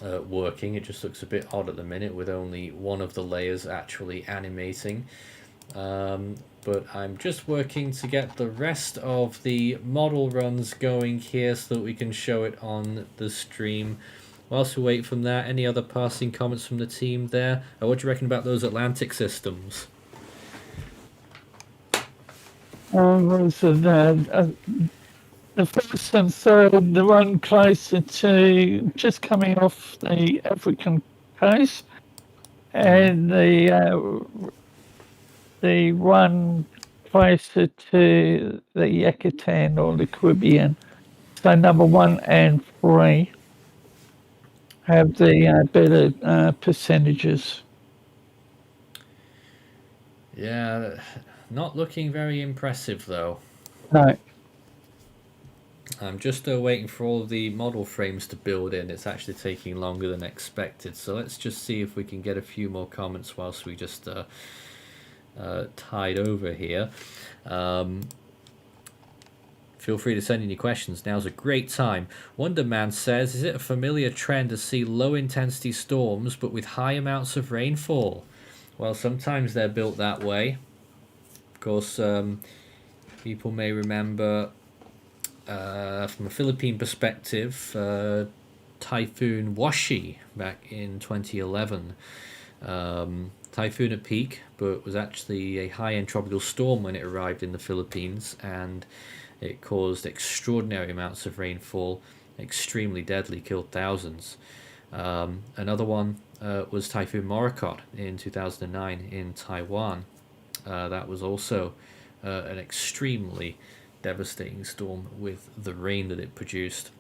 working. It just looks a bit odd at the minute with only one of the layers actually animating. But I'm just working to get the rest of the model runs going here so that we can show it on the stream. Whilst we wait from that, any other passing comments from the team there? What do you reckon about those Atlantic systems? So the first and third, the one closer to just coming off the African coast, and the one closer to the Yucatan or the Caribbean. So number 1 and 3 have the better percentages. Yeah, not looking very impressive though. No. I'm just waiting for all of the model frames to build in. It's actually taking longer than expected. So let's just see if we can get a few more comments whilst we just tide over here. Feel free to send in your questions. Now's a great time. Wonderman says, is it a familiar trend to see low intensity storms but with high amounts of rainfall? Well, sometimes they're built that way. Of course, people may remember from a Philippine perspective, Typhoon Yagi back in 2011. Typhoon at peak, but was actually a high-end tropical storm when it arrived in the Philippines, and it caused extraordinary amounts of rainfall, extremely deadly, killed thousands. Another one was Typhoon Morakot in 2009 in Taiwan. That was also an extremely devastating storm with the rain that it produced.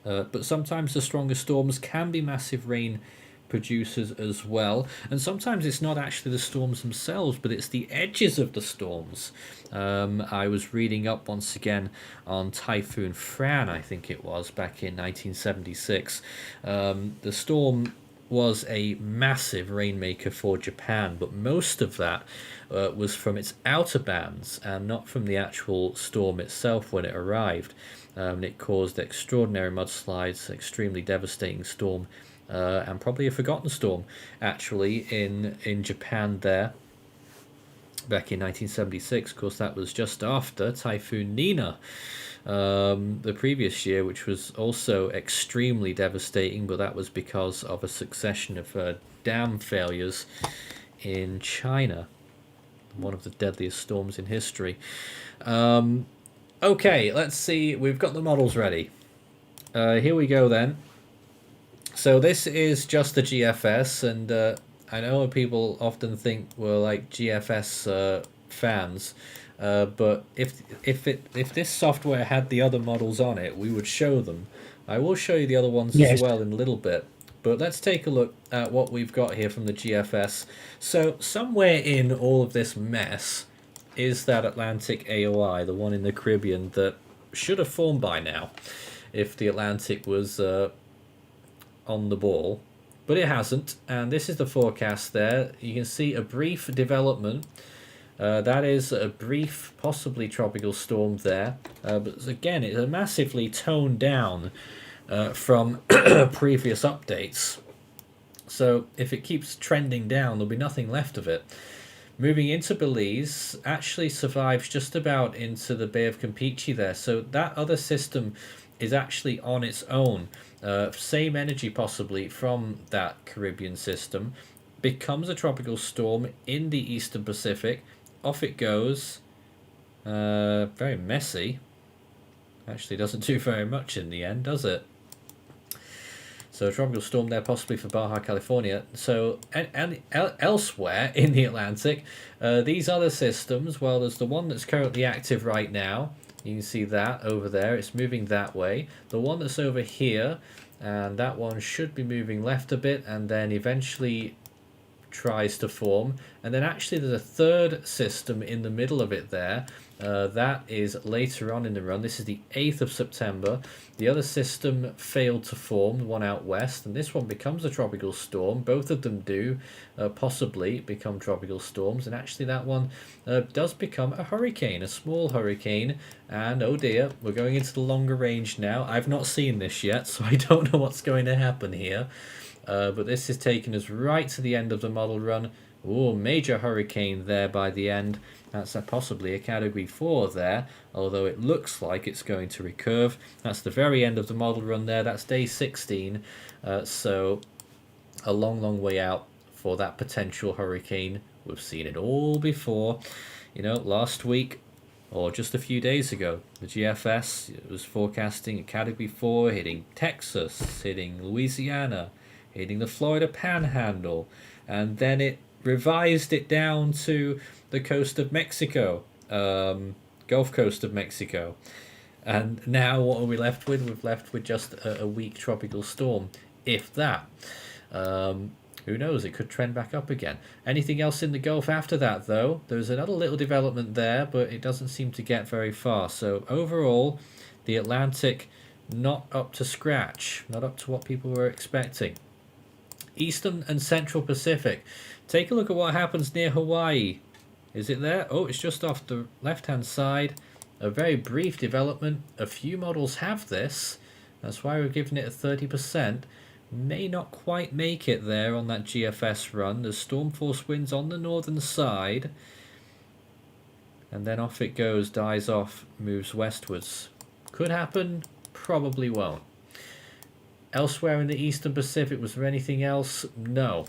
But sometimes the strongest storms can be massive rain producers as well, and sometimes it's not actually the storms themselves, but it's the edges of the storms. I was reading up once again on Typhoon Fran, I think it was, back in 1976. The storm was a massive rainmaker for Japan, but most of that was from its outer bands and not from the actual storm itself when it arrived. It caused extraordinary mudslides, extremely devastating storm, and probably a forgotten storm actually in Japan there back in 1976. Of course, that was just after Typhoon Nina the previous year, which was also extremely devastating, but that was because of a succession of dam failures in China, one of the deadliest storms in history. Okay, let's see, we've got the models ready. Here we go then. So this is just the GFS, and I know people often think we're like GFS fans, but if this software had the other models on it, we would show them. I will show you the other ones as well in a little bit, but let's take a look at what we've got here from the GFS. So somewhere in all of this mess is that Atlantic AOI, the one in the Caribbean that should have formed by now if the Atlantic was on the ball, but it hasn't. And this is the forecast there. You can see a brief development. That is a brief, possibly tropical storm there. But again, it's a massively toned down from previous updates. So if it keeps trending down, there'll be nothing left of it. Moving into Belize, actually survives just about into the Bay of Campeche there. So that other system is actually on its own. Same energy possibly from that Caribbean system. Becomes a tropical storm in the Eastern Pacific. Off it goes. Very messy. Actually doesn't do very much in the end, does it? So tropical storm there possibly for Baja California. So and elsewhere in the Atlantic, these other systems, well, there's the one that's currently active right now. You can see that over there. It's moving that way. The one that's over here, and that one should be moving left a bit and then eventually tries to form. And then actually there's a third system in the middle of it there. That is later on in the run. This is the 8th of September. The other system failed to form, the one out west, and this one becomes a tropical storm. Both of them do possibly become tropical storms, and actually that one does become a hurricane, a small hurricane. And oh dear, we're going into the longer range now. I've not seen this yet, so I don't know what's going to happen here. But this is taking us right to the end of the model run. Oh, major hurricane there by the end. That's possibly a category 4 there, although it looks like it's going to recurve. That's the very end of the model run there. That's day 16. So a long, long way out for that potential hurricane. We've seen it all before. You know, last week or just a few days ago, the GFS was forecasting a category 4 hitting Texas, hitting Louisiana, hitting the Florida Panhandle, and then it revised it down to the coast of Mexico, Gulf Coast of Mexico. And now what are we left with? We're left with just a weak tropical storm, if that. Who knows, it could trend back up again. Anything else in the Gulf after that, though? There's another little development there, but it doesn't seem to get very far. So overall, The Atlantic, not up to scratch, not up to what people were expecting. Eastern and Central Pacific. Take a look at what happens near Hawaii. Is it there? Oh, it's just off the left-hand side. A very brief development. A few models have this. That's why we're giving it a 30%. May not quite make it there on that GFS run. There's storm force winds on the northern side. And then off it goes, dies off, moves westwards. Could happen, probably won't. Elsewhere in the Eastern Pacific, was there anything else? No.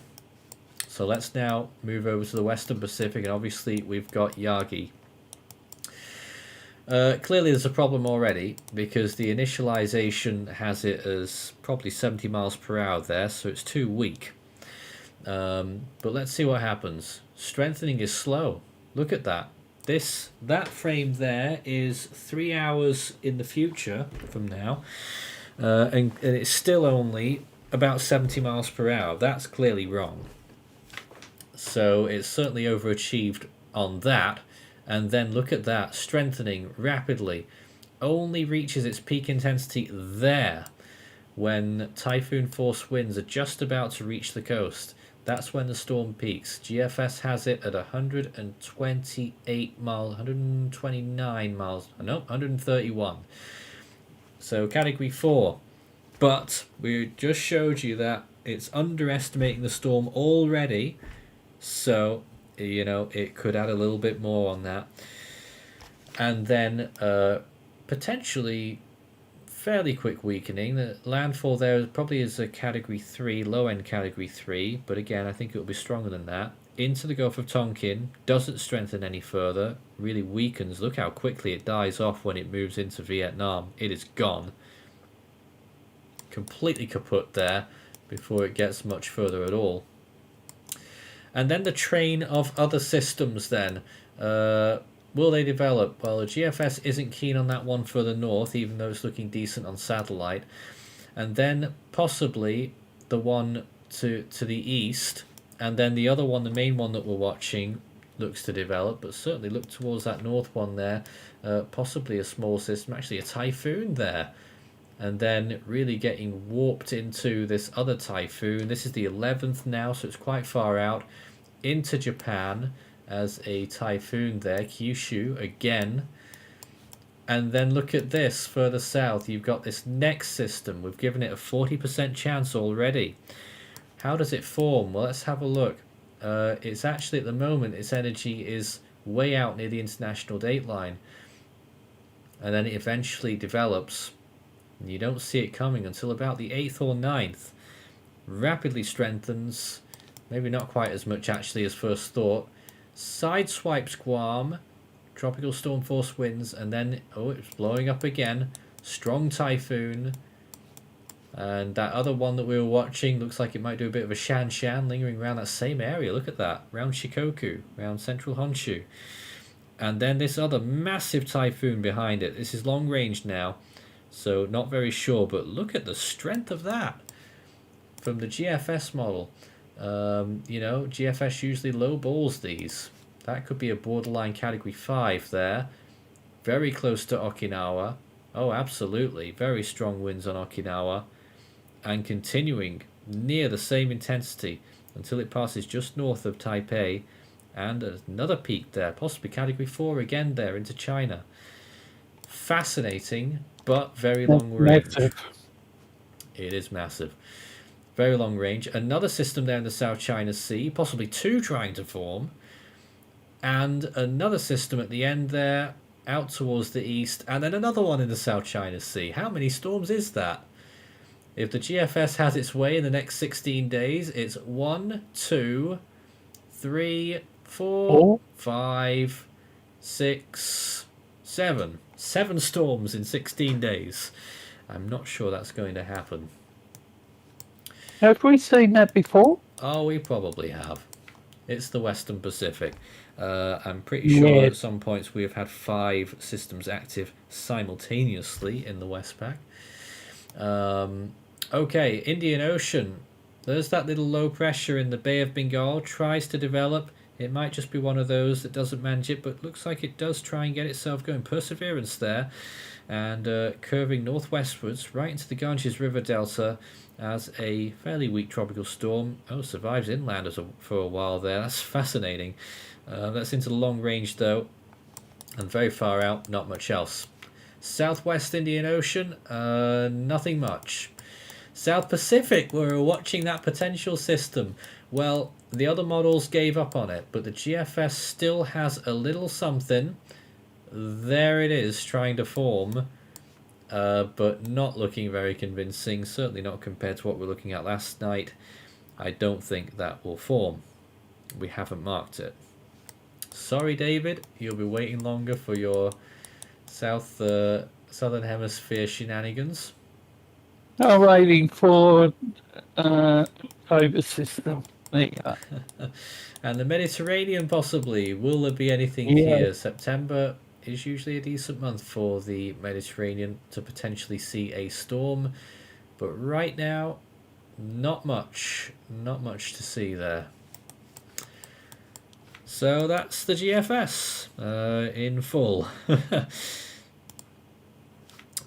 So let's now move over to the Western Pacific, and obviously we've got Yagi. Clearly there's a problem already, because the initialization has it as probably 70 miles per hour there, so it's too weak. But let's see what happens. Strengthening is slow. Look at that. That frame there is 3 hours in the future from now, and it's still only about 70 miles per hour. That's clearly wrong. So it's certainly overachieved on that. And then look at that, strengthening rapidly. Only reaches its peak intensity there when typhoon force winds are just about to reach the coast. That's when the storm peaks. GFS has it at 128 miles, 129 miles, no, 131. So category 4. But we just showed you that it's underestimating the storm already. So, you know, it could add a little bit more on that. And then potentially fairly quick weakening. The landfall there probably is a category 3, low-end category 3, but again I think it will be stronger than that. Into the Gulf of Tonkin, doesn't strengthen any further, really weakens. Look how quickly it dies off when it moves into Vietnam. It is gone. Completely kaput there before it gets much further at all. And then the train of other systems then. Will they develop? Well, the GFS isn't keen on that one further north, even though it's looking decent on satellite. And then possibly the one to the east. And then the other one, the main one that we're watching, looks to develop. But certainly look towards that north one there. Possibly a small system, actually a typhoon there. And then really getting warped into this other typhoon. This is the 11th now, so it's quite far out. Into Japan as a typhoon there, Kyushu again. And then look at this further south. You've got this next system. We've given it a 40% chance already. How does it form? Well, let's have a look. It's actually at the moment, its energy is way out near the international date line. And then it eventually develops. And you don't see it coming until about the 8th or 9th. Rapidly strengthens. Maybe not quite as much actually as first thought. Sideswipes Guam. Tropical storm force winds. And then, oh, it's blowing up again. Strong typhoon. And that other one that we were watching looks like it might do a bit of a Shan lingering around that same area. Look at that. Around Shikoku. Around central Honshu. And then this other massive typhoon behind it. This is long range now. So not very sure. But look at the strength of that. From the GFS model. You know, GFS usually low balls these. That could be a borderline category 5 there. Very close to Okinawa. Oh, absolutely. Very strong winds on Okinawa. And continuing near the same intensity until it passes just north of Taipei. And another peak there. Possibly category 4 again there into China. Fascinating, but very long range. Massive. It is massive. Very long range. Another system there in the South China Sea, possibly 2 trying to form. And another system at the end there, out towards the east. And then another one in the South China Sea. How many storms is that? If the GFS has its way in the next 16 days, it's 1, 2, 3, 4, 5, 6, 7. 7 storms in 16 days. I'm not sure that's going to happen. Have we seen that before? Oh, we probably have. It's the Western Pacific. I'm pretty sure at some points we have had 5 systems active simultaneously in the Westpac. Okay, Indian Ocean. There's that little low pressure in the Bay of Bengal. Tries to develop. It might just be one of those that doesn't manage it, but looks like it does try and get itself going. Perseverance there. and curving northwestwards right into the Ganges River Delta as a fairly weak tropical storm. Oh, survives inland for a while there. That's fascinating. That's into the long range though, and very far out, not much else. Southwest Indian Ocean, nothing much. South Pacific, we're watching that potential system. Well, the other models gave up on it, but the GFS still has a little something. There it is, trying to form, but not looking very convincing, certainly not compared to what we were looking at last night. I don't think that will form. We haven't marked it. Sorry, David, you'll be waiting longer for your southern hemisphere shenanigans. I'm waiting for October system. There you go. And the Mediterranean, possibly. Will there be anything here? September is usually a decent month for the Mediterranean to potentially see a storm, but right now, not much to see there. So that's the GFS in full.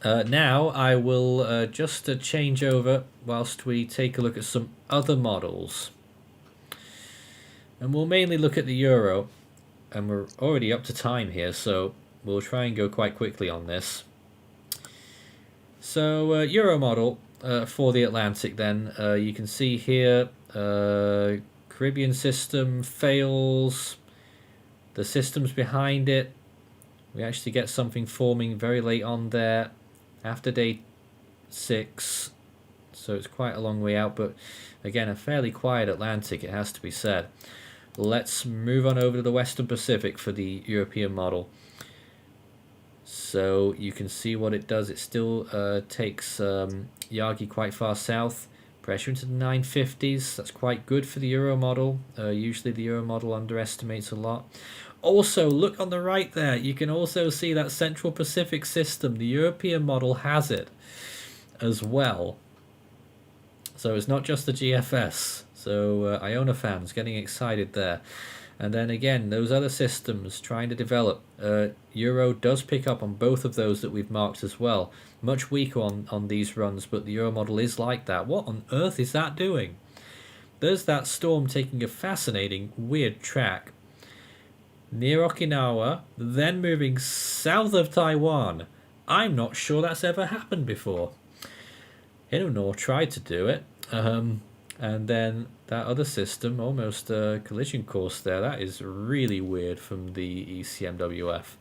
Now I will just change over whilst we take a look at some other models. And we'll mainly look at the Euro, and we're already up to time here, so we'll try and go quite quickly on this. So Euro model for the Atlantic then, you can see here Caribbean system fails, the systems behind it, we actually get something forming very late on there after day 6, so it's quite a long way out, but again a fairly quiet Atlantic, it has to be said. Let's move on over to the Western Pacific for the European model. So you can see what it does. It still takes Yagi quite far south. Pressure into the 950s. That's quite good for the Euro model. Usually the Euro model underestimates a lot. Also, look on the right there. You can also see that Central Pacific system. The European model has it as well. So it's not just the GFS. So Iona fans getting excited there. And then again, those other systems trying to develop. Euro does pick up on both of those that we've marked as well. Much weaker on these runs, but the Euro model is like that. What on earth is that doing? There's that storm taking a fascinating, weird track near Okinawa, then moving south of Taiwan. I'm not sure that's ever happened before. Hainan tried to do it. And then that other system, almost a collision course there. That is really weird from the ECMWF.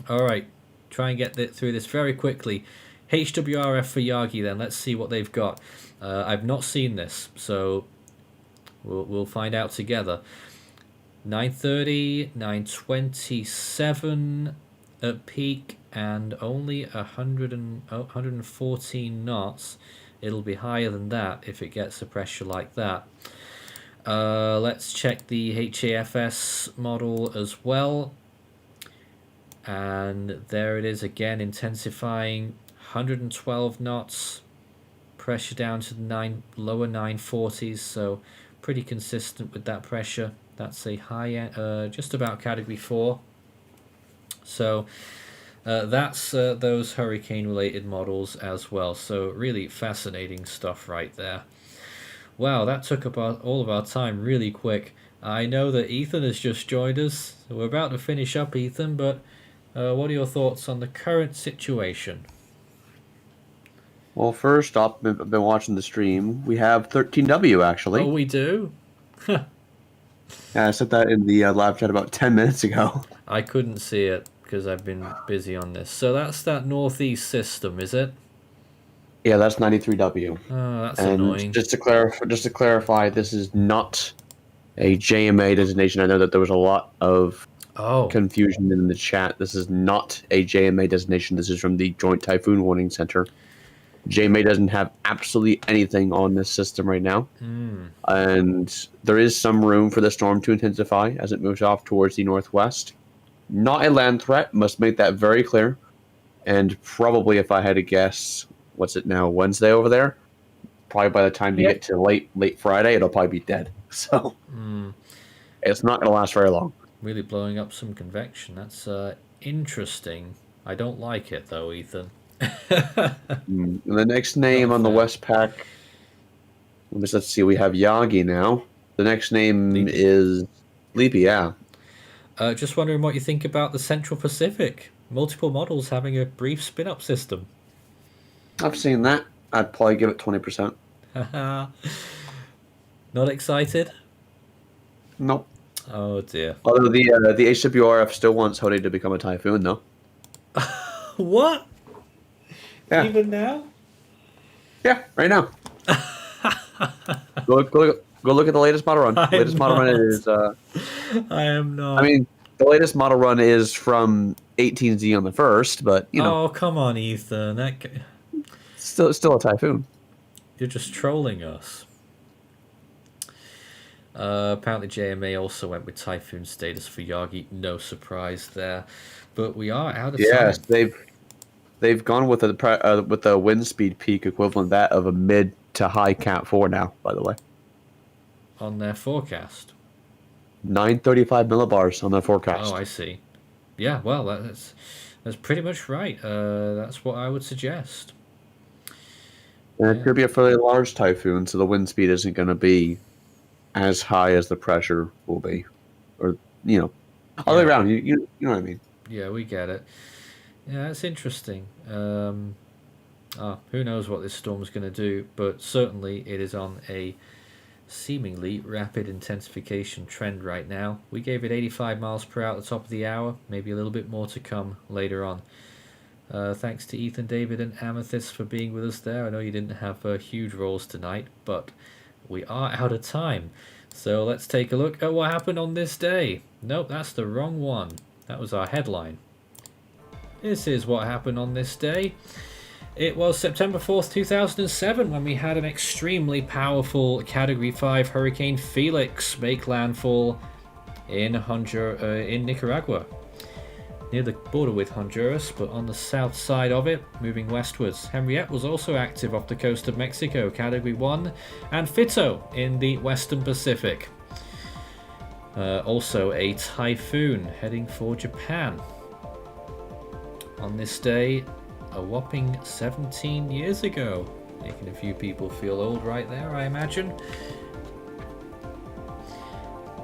Alright, try and get through this very quickly. HWRF for Yagi then, let's see what they've got. I've not seen this, so we'll find out together. 930, 927 at peak, and only 114 knots. It'll be higher than that if it gets a pressure like that. Let's check the HAFS model as well. And there it is again, intensifying, 112 knots. Pressure down to the lower 940s, so pretty consistent with that pressure. That's a high, just about category 4. So that's those hurricane-related models as well. So really fascinating stuff right there. Wow, that took up all of our time really quick. I know that Ethan has just joined us. So we're about to finish up, Ethan, but what are your thoughts on the current situation? Well, first off, I've been watching the stream. We have 13W, actually. Oh, we do? Yeah, I said that in the live chat about 10 minutes ago. I couldn't see it because I've been busy on this. So that's that northeast system, is it? Yeah, that's 93W. Oh, that's and annoying. Just to clarify, this is not a JMA designation. I know that there was a lot of confusion in the chat. This is not a JMA designation. This is from the Joint Typhoon Warning Center. JMA doesn't have absolutely anything on this system right now. And there is some room for the storm to intensify as it moves off towards the northwest. Not a land threat, must make that very clear. And probably, if I had to guess, what's it now, Wednesday over there? Probably by the time you get to late Friday, it'll probably be dead. So it's not going to last very long. Really blowing up some convection. That's interesting. I don't like it though, Ethan. And the next name on the Westpac. Let's see. We have Yagi now. The next name is Leapy. Yeah. Just wondering what you think about the Central Pacific. Multiple models having a brief spin-up system. I've seen that. I'd probably give it 20%. Not excited? Nope. Oh dear. Although the HWRF still wants Hody to become a Typhoon, though. What? Yeah. Even now? Yeah, right now. Go look at the latest model run. The latest model run is. I am not. I mean, the latest model run is from 18Z on the first, but you know. Oh come on, Ethan. Still a Typhoon. You're just trolling us. Apparently JMA also went with Typhoon status for Yagi. No surprise there. But we are out of time. Yes, they've gone with a wind speed peak equivalent that of a mid to high Cat 4 now, by the way. On their forecast. 935 millibars on their forecast. Oh, I see. Yeah, well, that's pretty much right. That's what I would suggest. And it could be a fairly large Typhoon, so the wind speed isn't going to be as high as the pressure will be. Or, you know, all the way around. You know what I mean. Yeah, we get it. Yeah, that's interesting. Who knows what this storm's going to do, but certainly it is on a seemingly rapid intensification trend right now. We gave it 85 miles per hour at the top of the hour, maybe a little bit more to come later on. Thanks to Ethan, David, and Amethyst for being with us there. I know you didn't have huge roles tonight, but we are out of time. So let's take a look at what happened on this day. Nope, that's the wrong one. That was our headline. This is what happened on this day. It was September 4th, 2007 when we had an extremely powerful Category 5 Hurricane Felix make landfall in Nicaragua. Near the border with Honduras, but on the south side of it, moving westwards. Henriette was also active off the coast of Mexico, Category 1, and Fito in the Western Pacific. Also a typhoon heading for Japan. On this day, a whopping 17 years ago. Making a few people feel old right there, I imagine.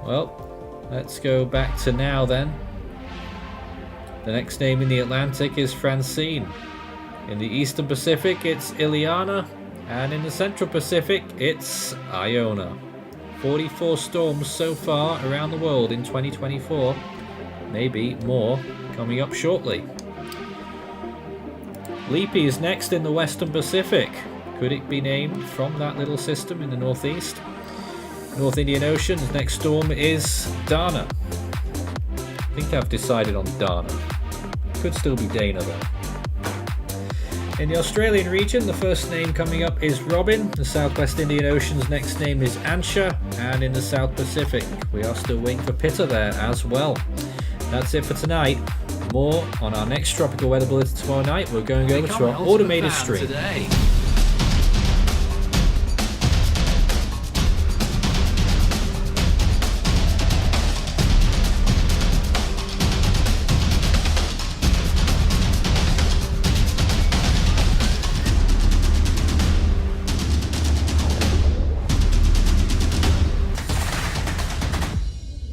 Well, let's go back to now then. The next name in the Atlantic is Francine. In the Eastern Pacific, it's Ileana. And in the Central Pacific, it's Iona. 44 storms so far around the world in 2024. Maybe more coming up shortly. Leapy is next in the Western Pacific. Could it be named from that little system in the northeast? North Indian Ocean's next storm is Dana. I think I've decided on Dana. Could still be Dana though. In the Australian region, the first name coming up is Robin. The Southwest Indian Ocean's next name is Ansha. And in the South Pacific, we are still waiting for Pitta there as well. That's it for tonight. More on our next tropical weather bulletin tomorrow night. We're going over to our automated stream. Today.